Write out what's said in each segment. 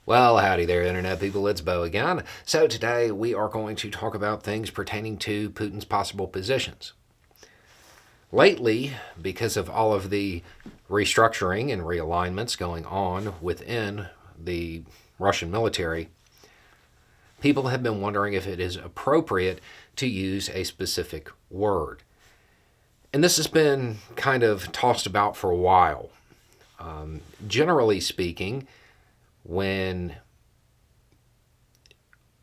Well, howdy there, Internet people. It's Bo again. So, today we are going to talk about things pertaining to Putin's possible positions. Lately, because of all of the restructuring and realignments going on within the Russian military, people have been wondering if it is appropriate to use a specific word. And this has been kind of tossed about for a while. Generally speaking, when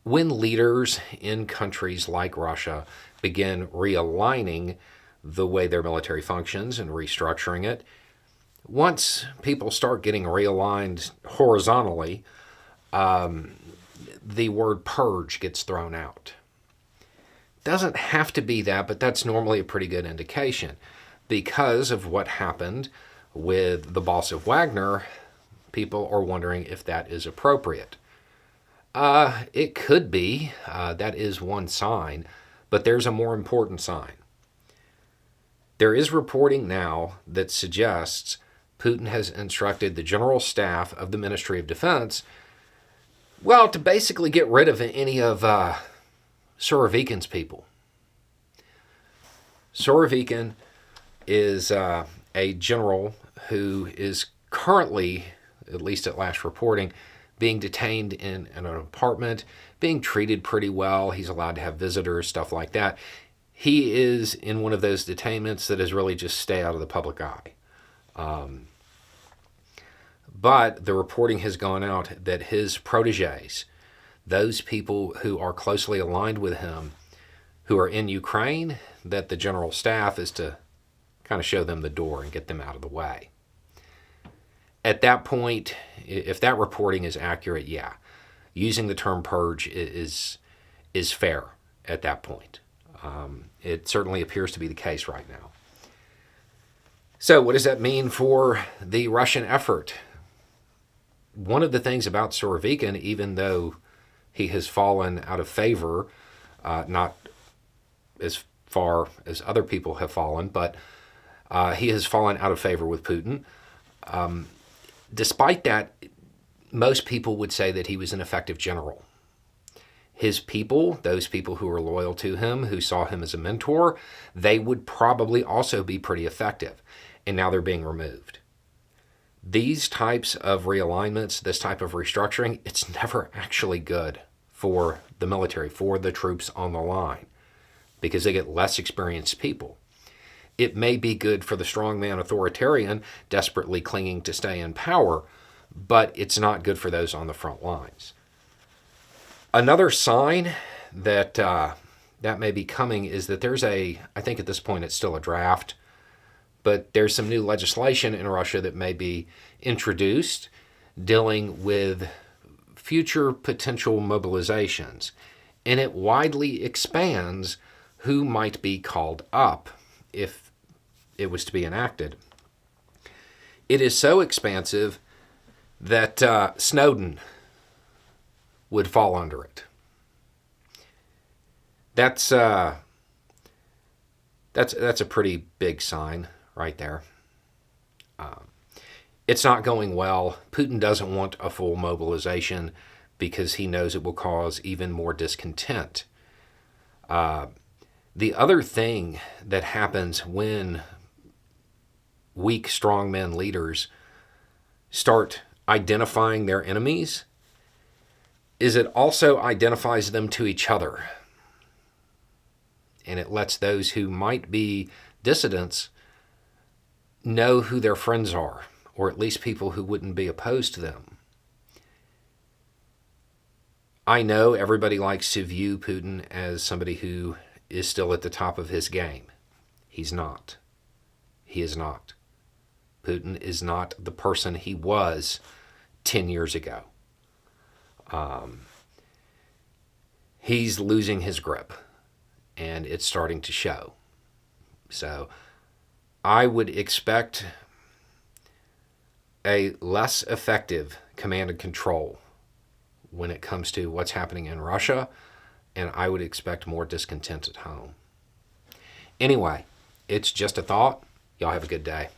leaders in countries like Russia begin realigning the way their military functions and restructuring it, once people start getting realigned horizontally, the word purge gets thrown out. Doesn't have to be that, but that's normally a pretty good indication. Because of what happened with the boss of Wagner, people are wondering if that is appropriate. It could be. That is one sign, but there's a more important sign. There is reporting now that suggests Putin has instructed the general staff of the Ministry of Defense, well, to basically get rid of any of Surovikin's people. Surovikin is a general who is currently, at least at last reporting, being detained in an apartment, being treated pretty well. He's allowed to have visitors, stuff like that. He is in one of those detainments that is really just stay out of the public eye. But the reporting has gone out that his proteges, those people who are closely aligned with him, who are in Ukraine, that the general staff is to kind of show them the door and get them out of the way. At that point, if that reporting is accurate, yeah, using the term purge is fair at that point. It certainly appears to be the case right now. So what does that mean for the Russian effort? One of the things about Surovikin, even though he has fallen out of favor, not as far as other people have fallen, but he has fallen out of favor with Putin. Despite that, most people would say that he was an effective general. His people, those people who were loyal to him, who saw him as a mentor, they would probably also be pretty effective. And now they're being removed. These types of realignments, this type of restructuring, it's never actually good for the military, for the troops on the line, because they get less experienced people. It may be good for the strongman authoritarian desperately clinging to stay in power, but it's not good for those on the front lines. Another sign that that may be coming is that there's I think at this point it's still a draft, but there's some new legislation in Russia that may be introduced dealing with future potential mobilizations, and it widely expands who might be called up if it was to be enacted. It is so expansive that Snowden would fall under it. That's a pretty big sign right there. It's not going well. Putin doesn't want a full mobilization because he knows it will cause even more discontent. The other thing that happens when weak strongman leaders start identifying their enemies is it also identifies them to each other. And it lets those who might be dissidents know who their friends are, or at least people who wouldn't be opposed to them. I know everybody likes to view Putin as somebody who is still at the top of his game. He's not. He is not. Putin is not the person he was 10 years ago. He's losing his grip, and it's starting to show. So I would expect a less effective command and control when it comes to what's happening in Russia, and I would expect more discontent at home. Anyway, it's just a thought. Y'all have a good day.